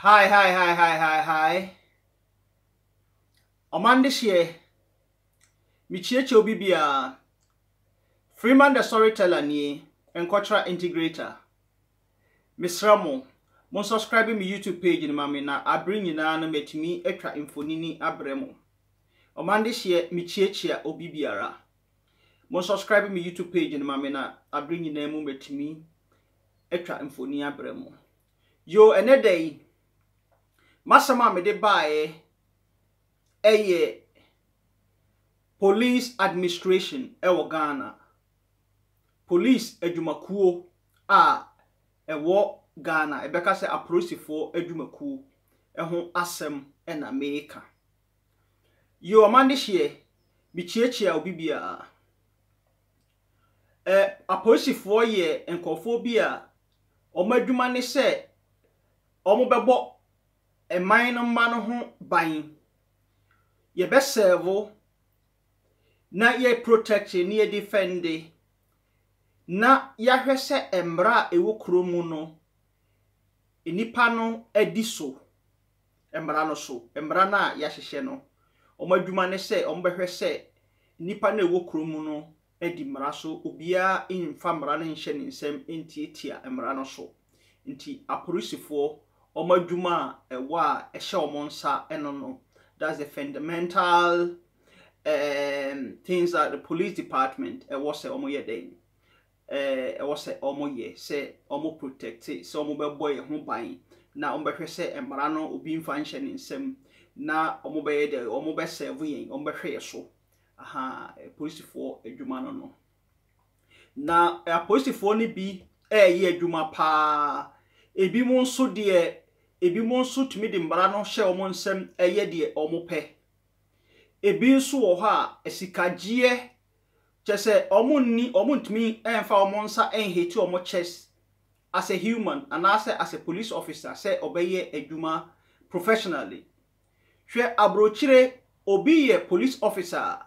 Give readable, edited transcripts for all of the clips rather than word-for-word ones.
Hi. Oman this year, Michieche Obibia, Freeman the storyteller ni, and cultural integrator. Miss Ramo, mon subscribe me YouTube page in Mamina, I bring you na met me extra infonini abremo. Oman this year, Michieche Obibiara. Mon subscribe me YouTube page in Mamina, I bring you name met me extra infoni abremo. Yo, another day, Masama me de bae. Police administration ewo Ghana. Police edumakuo ewo Ghana. Ebeka se apolisifoɔ edumakuo eho asem ena meka. Yo amande hye bichiechia obibia. Apolisifoɔ ye nkɔfoɔ bi a ɔmo adwuma ne se ɔmo bɛbɔ eman no ma no ho ban. Ye be serve na ye protect ni ye defend na ya hwese embra ewo kromu no enipa no edi so embra no so embra na ya hyehye no omadwuma ne se ombehwese nipa na ewo kromu no edi mra so obia emfa mra no nhye ne nsem entietia embra no so nti apolisifo omadwuma ewo a ehye omonsa eno no. That's the fundamental things that the police department was say omo ye den was say omo ye say omo protect it so omo be boy ho ban na omo be hwe say embara no obi mfa nhye ne nsem na omo be ye de omo be serve yen omo be hwe so police for adwuma no na police for ni bi ye adwuma pa ebi mo nso de ebi mo nso tumi de mbara no hye omo nsem eye de omo pe ebi nso wo ho a esikagie chese omo ntumi enfa omo nsa enheti omo chest as a human and as a police officer say obeye adwuma professionally hwe abrochire obi ye police officer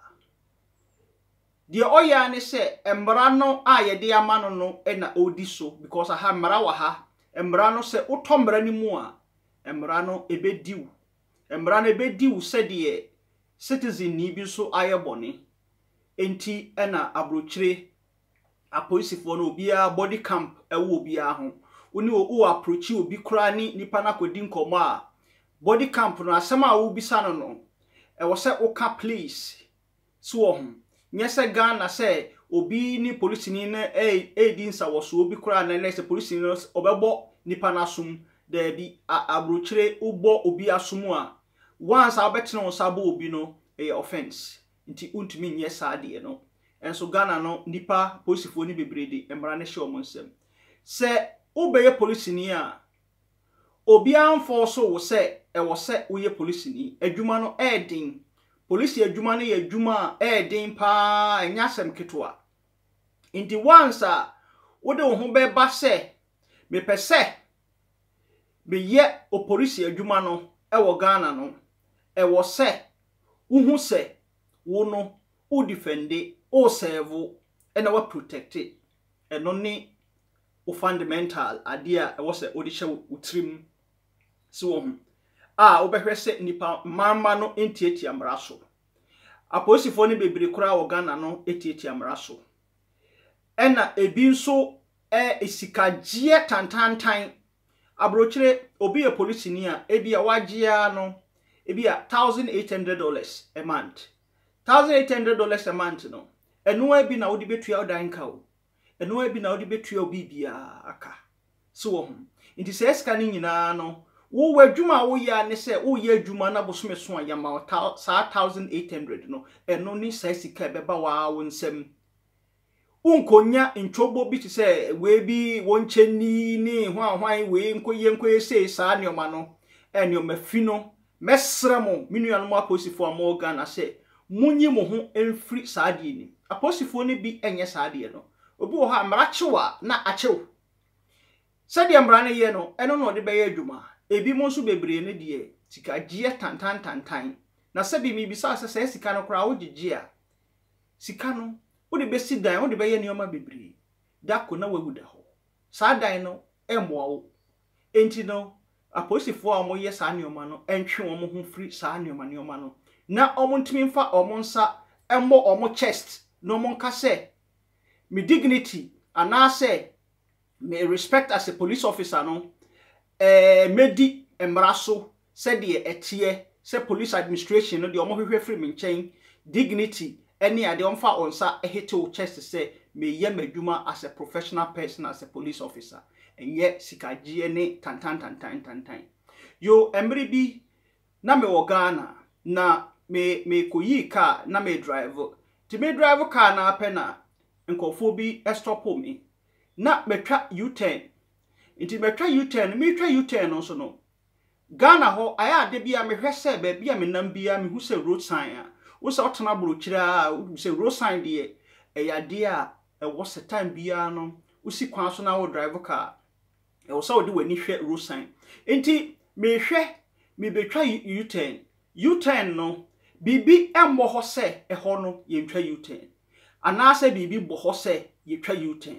de oya ne se mbara no a ye de ama no na odi so because aha mbara wa ha mbara no se utombra ni mu a mbara no ebediw mbara no ebediw se de citizen ni bi so ayebone enti na abrochire apolisifo no obia body camp ewo obia ho oni o approach obi kura ni nipa na kodi nkomo a body camp no asema a wo bisa no wo se uka please so ho nyese Ghana se obi ni police ni na edinsa wo so obi kura na se police ni obebo nipa na sum da bi abrochire ubo obi asum a once abetene on sabo obi no offense nti untumi nye saade no enso Ghana no nipa polisifo ni bebrede embra ne hye omonsem se ubeye police ni a obi anfo so wo se wo se uye police ni adwuma no edin police adwuma no ye adwuma edin pa enyasem ketwa nti once a wode wo ho beba se mepese beye o police adwuma no ewo Ghana no ewo se uhu se wo no o defend o serve ena wa protect eno ni o fundamental idea ewo se o de hye utrim so wo obehwe se nipa mama no entieti amra so aposifo ni bebre kura wo Ghana no etieti amra so ena ebi nso esikagie tantantan abrochire obi ye police ni a ebi a wagea no ebi a $1,800 a month $1,800 a month no eno ebi na wodi betua odan ka o eno ebi na wodi betua obi bia aka so wo nti se eska ni nyina no wo wadwuma wo ya ne se wo ye adwuma na bosome so ya ma $1,800 no eno ni sa sika beba wa wo nsem unkonya nchobo bi ti se we bi woncheni ni hwan we nkoye se sa neoma no eneoma fino mesramo minuanu mo aposifo mo Ghana se munyi mo ho enfri saade ni aposifo ni bi enye saade no obi wo ha mrachewa na achew sade mra ne ye no eno no de be ye adwuma ebi mo nso bebre ne de sika gie tantan na sabi mi bisa se sika no kra wo gigi a sika no wode besi dan wode be ye neoma bebre dako na waguda ho sa dan no emwo wo enti no apolisifoɔ a ɔmo yɛ saa nneɛma no ɛntwe ɔmo ho free saa nneɛma no na ɔmo ntumi mfa ɔmo nsa ɛmmɔ ɔmo chest na ɔmo nka sɛ me dignity anaasɛ me respect as a police officer no medi mmara so sɛdeɛ ɛteɛ sɛ police administration no deɛ ɔmo hwehwɛ free me nkyɛn dignity any ade ɔmfa onsa ehete chest sɛ me ye madwuma as a professional person as a police officer enye sikagie ne tantan yo emre bi na me wo Ghana na me koyi car na me drive ti me drive car na apena nkofo bi stop me na metwa U10 nti metwa U10 me twa U10 no so no Ghana ho aya ade bia me hwese ba bia me nam bia me hu se road sign a wo se otena brochira wo se road sign de eyade a wo se time bia no wo si kwan so na wo drive car wo se wo de wani hwe road sign nti me hwe me betwa U10 no bibi embo ho se eho no ye ntwa U10 anase bibi bo ho se ye twa U10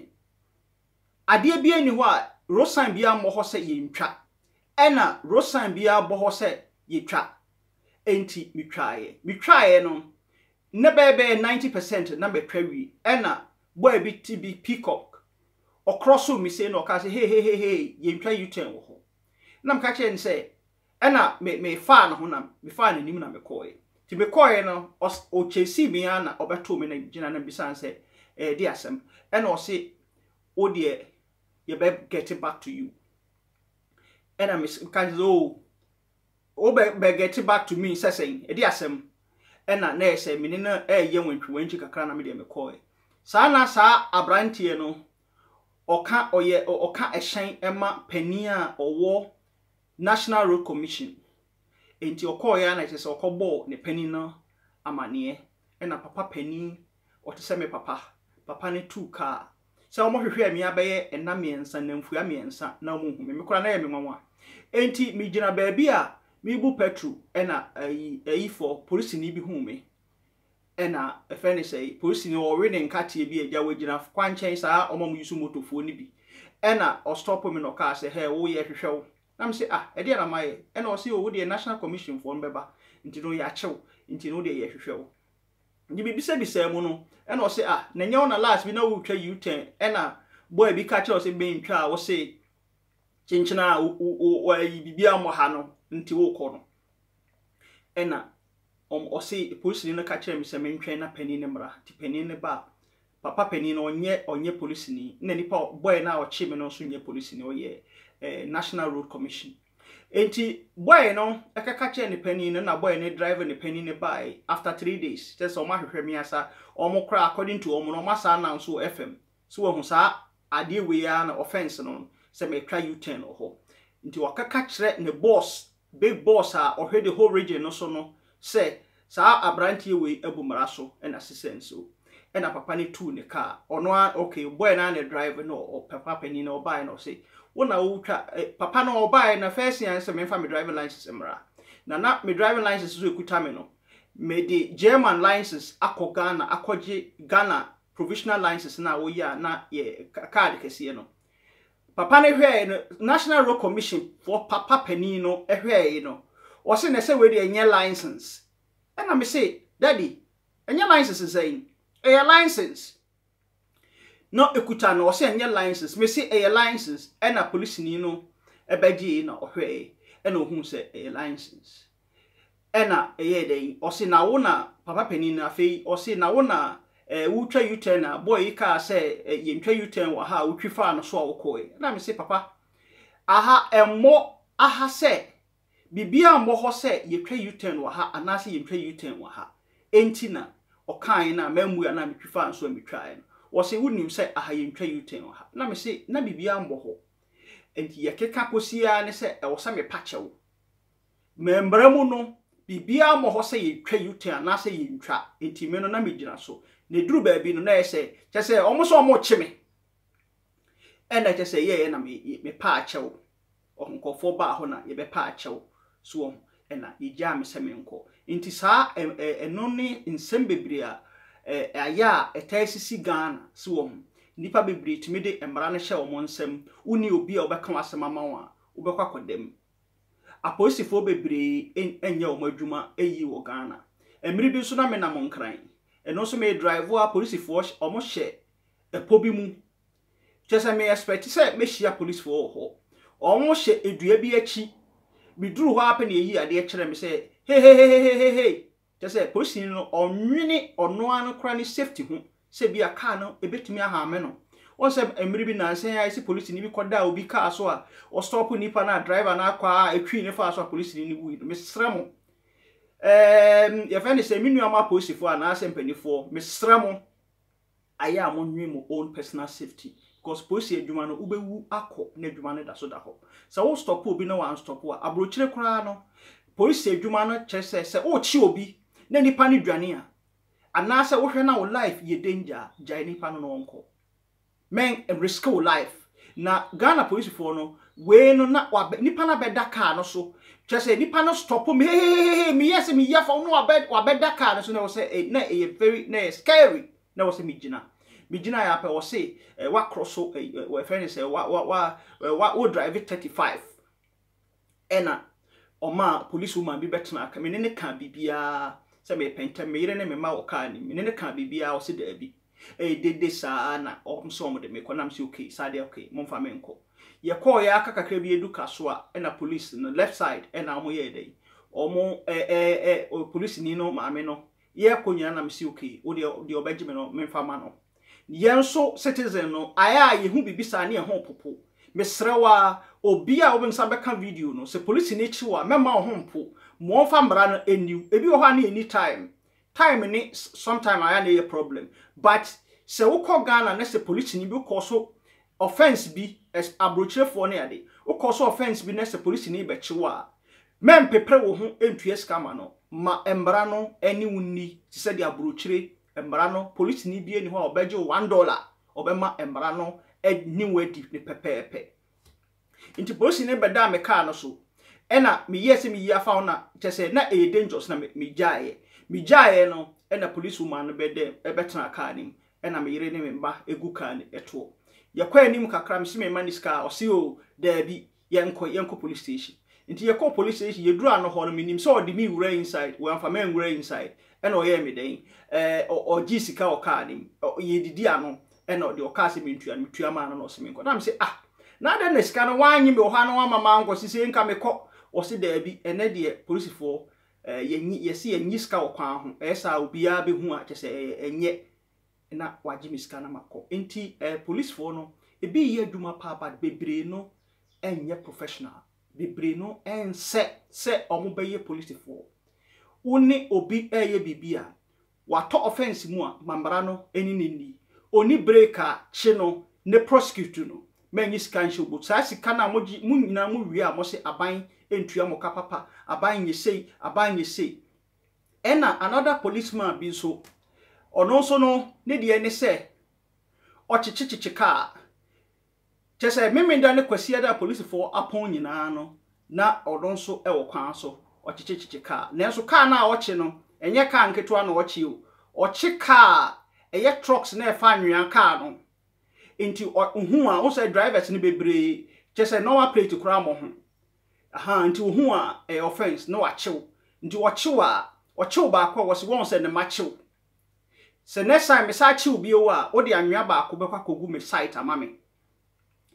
ade bia ni ho a road sign bia mo ho se ye ntwa ena road sign bia bo ho se ye twa enti mitwae no ne bebe 90% na betwa wi ena boy bi tibi peacock okroso mi say no ka say hey ye ntwa U10 wo ho na mka che ni say ena me fa no ho na me fa na nim na me koe ti me koe no o chesi mi ana obeto me na gina na bisan say di asem ena o say o de ye be get back to you ena me ka say o be get back to me saying di asem ena na say me na ye wantwi kakra na me de me koe saa na saa abrantie no oka ehyen ema pani a owo National Road Commission enti okoya na chese okobo ne pani no amane ena papa pani otese me papa ne two car se omo hwehwe mi abaye enamiensa na mfua miensa na omo hu me kora na ye me nwanwa enti mi gina baabi a mi bu petrol ena ayi for police ni bi hu me ena efene say police ni o we ne nkate bi agya wagina kwanchen saa omo mu yusu motofo ni bi ena o stop me no car say hey wo ye hwehwe wo na me say e de na maye ena o say wo de National Commission for mbeba nti no ya chew nti no de ye hwehwe wo ndi bi bisa mu no ena o say na nya na last bi na wo twa U10 ena boy bi ka che o say be ntwa wo say chinchina wo ayi bibia mo ha no nti wo kɔ no ena o say police ni na ka kire me se mentwen na pani ne mra ti pani ne ba papa pani no onye police ni na nipa boy na o chi me no so nye police ni o ye National Road Commission enti boy no ekaka kire ne pani no na boy ne driver ne pani ne by after 3 days just o ma hwehwe me asa o mo kra according to o mo no masa announce o FM so wo hu sa ade we ya na offense no se me try U10 ho nti wakaka kire ne boss big boss a ohwe the whole region no so no say sa abrantie we abumara so na sesenso na papa ne tu ne car ono okay boy na ne drive no o papa pani na obai no say wona wo twa papa no obai na first yan say me fa me driving license mra na me driving license so ekuta me no me the German license akọ Ghana akọje Ghana provisional license na wo ya na ye card kese no papa ne hwe National Road Commission for papa pani no ehwe no o se na se we de enye license ena me say daddy enye license say a license no ekuta no o se enye license me say a license ena police ni no ebeji na ohwe ena ohun say a license ena eye dey o se na wo na papa pani na afei o se na wo na wu twa U10 na boy ka say ye ntwa U10 wa ha wu twifa no so awokoi na me say papa aha emmo aha say bibia mo ho say ye twa U10 wa ha anase ye ntwa U10 wa ha enti na okan na mamu ya na me twifa so me twae wo say wunim say aha ye ntwa U10 wa ha na me say na bibia mo ho enti ye keka kosia ne say e wo sa me pachewo membra mu no bibia mo ho say ye twa U10 anase ye ntwa enti me no na me gina so ne duru baabi no na ye say omo so omo chime ena che say ye na me pa achewo onkofo ba ho na ye be pa achewo so ena ija me se me nko nti saa eno ne nsem bebre a aya etasisi Ghana so nipa bebre timi de emra ne hye omo nsem uni obi a obeka wasem ama wa obekwa kodem apolisifoɔ bebree enye omo adwuma eyi wo Ghana emiri bi so na me na monkran eno so me drive a apolisifoɔ omo hye epo bi mu chese me expect say me hia apolisifoɔ ho omo hye edua bi achi bi duru ho ape na eyi ade kyerɛ me say hey chese polisi no onwene ono anu kra ni safety ho se bi aka no ebetumi aha me no on se emiri bi na nsen ya isi polisi ni bi koda obi car so a o stop nipa na driver na akwa etwi ne fa so polisi ni wu me sremo ye fa ne se minu ama polisi fo na ase mpanifo me sremo aya mo nwi mo own personal safety because polisi adwuma no ubewu akọ na adwuma no da so da ho se wo stop obi na wan stop a abrochire kura no polisi adwuma no chese se o chi obi na nipa ne dwane a ana se wo hwe na wo life ye danger jai nipa no onko men risk your life na Ghana police for no we no na nipa na beda car no so chese nipa no stop me hey me yes me ya for no wabeda car no so na wo say na very na scary na wo say me gina ya pe wo say wa cross we friend say wa drive 35 ena oma police woman bi betena aka me ne ka bibia say me penta me yire ne me ma wo car ni me ne ka bibia wo say da bi dede saa na omso mo de me konam si okay sade okay momfa me nko ye call ya aka kakra bi eduka so a na police no left side na mo ye dey omo police ni no maame no ye konya na me si okay o de obaji me no memfa ma no ye nso citizen no aya ye hu bibisa na ye ho popo me srewa obi a obinsa beka video no se police ni chiwa mema ho mpo mo fa mbra no eniu ebi wo ha na anytime time ni sometime aya na ye problem but se wo ko Ghana na se police ni bi ko so offense bi as abrochirefo na ade wo ko so offense bi na se police ni be chiwa men pepre wo ho entue scam no ma embra no eni wunni ti se di abrochire embra no police ni bi eni ho obeje $1 obema embra no eni wedi ne pepepe inti police ni be da me car no so ena me yesi me yafa na chese na e dangerous na me jaye no ena police woman no bede ebetena car nim ena me yire ne me mba egu car ne eto yakwa anim kakra me se me maniska o se o da bi yenko police station nti yakwa police station yeduru ano ho no minim so odi mi wura inside we amfa me wura inside ena o ye me den o gisika o car nim yedidi ano ena odi o car se me ntua ma no se me nko na me se na da na sika no wanyi me o ha no mama nko sise nka me ko o se da bi ene de police for yesi enyiska okwan ho esa obia be hu a kese enye na waji miska na makọ enti police for no ebi ye adwuma papa bebre no enye professional bebre no ense se omo beye police for woni obi eye bibia wato offense mu a mambara no eni oni breaker che no ne prosecute no menyi scan show but sa sika na mo nyina mo wi a mo se aban entua mo kapapa aban yesei ena another policeman bi so ono so no ne de ene se ochichichichi ka chese memenda ne kwasia da police for apon nyina no na odon so e wo kwan so ochichichichi ka nenso ka na ochi no enye ka nketo na ochi o ochi ka eye trucks na e fa anwan ka no enti ohu a o say drivers ne bebre chese normal plate kura mo ho nti ohu a offense no wachew nti wachew ba akwa wose won se ne machew se next time me sa chew bi o a odi anwa ba akwa bekwa kogu me site amame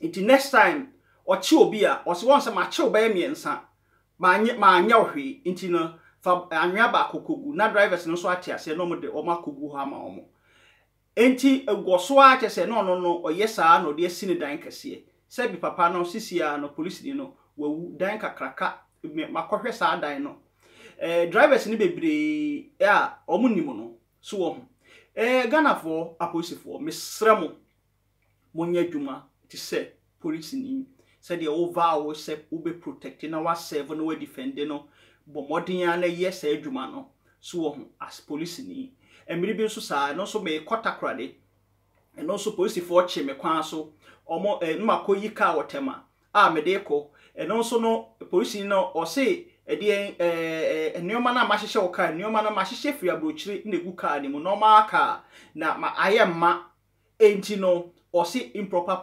nti next time ochew bi a wose won se machew ba emiensa ma anya ohwe nti no fa anwa ba kogu na drivers no so ate ase no mo de o makogu ha ma omo enti egoso a chese no oyesa no de asine dan kese se bi papa no sisia no police ni no wawu dan kakraka makohwe sa dan no drivers ni bebre a omunimo no so wo Ghana for apolice for mesremo monya dwuma ti se police ni se de over se ube protect na wa serve no we defend no bo modern ya na yes adwuma no so wo as police ni emiri bi so sa no so me kotakra de no so police for che me kwan so omo nmakoyi ka wotema me de ko eno so no police no o se enioma na mahihye wo ka enioma na mahihye firi abrochire na egu ka ni mu normal ka na ma ayemma enti no or see improper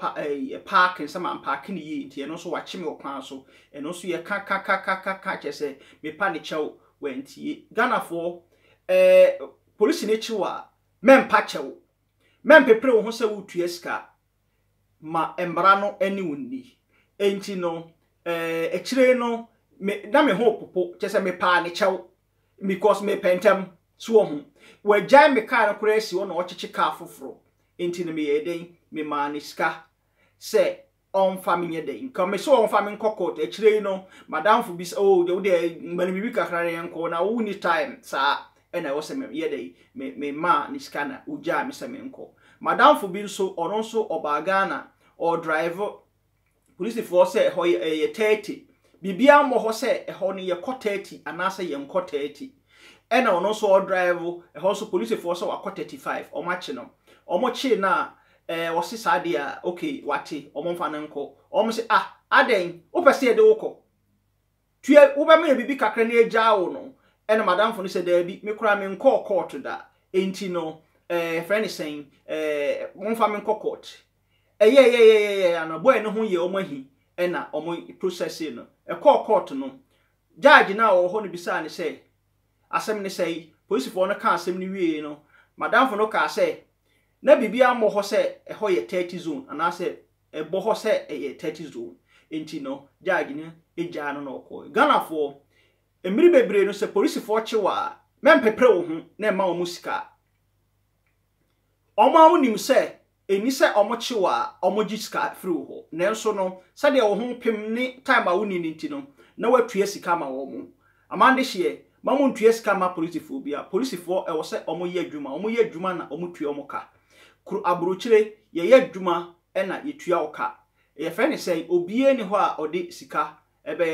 parking, some parking ye, and also watching your council, and also your catch say, me panichow went ye. Ghana for police in Echiwa, men patchow, men pepper who say would yeska, ma embrano any wundi. Ain't no, a chileno, me dame hope, just a me panichow, because me pentem swarm. Where jam me car crazy on watch a car for fro. Into the me a day, me maniska. Say, on farming a day. Come me so on farming cockot, a chileno, madame for bis old, the day, when we can carry uncle, now only time, sir, and I was a me day, me man is canna, uja, Miss Amenco. Madame for being so, or also or bagana, or driver, police force say, hoy a 30. Bibia mo say, a honey a cot 30, and answer young cot 30. And also drive also police force or 35 or matching or much na was this idea okay wati or monfananko almost aden opese de oko tue wo be me bibi kakra na eja wo no and madam for say there be me kura me nko court da enti no friend is saying monfa me nko court yeah and boy no ho ye omahi and na omo process no court no judge na wo ho no bisa ne say asem ne say police for no ka asem ni wie no madam for no ka say na bibia mo ho say e ho ye 30 zone ana say e bo ho say e 30 zone enti no judge ne eja no no ko Ghana for emiri bebre no say police for chewa men pepre wo ho na ma wo musika omo awonim say eni say omo chewa omo gisika free ho nenso no say de wo ho pem ni time a woni ni enti no na watue sika ma wo mo amande hye mamu ntue sika ma police for bia police for e wo say omo ye adwuma na omo tue omo ka kru abrochire ye adwuma e na ye tue oka ye fe ne say obie ni ho a ode sika ebe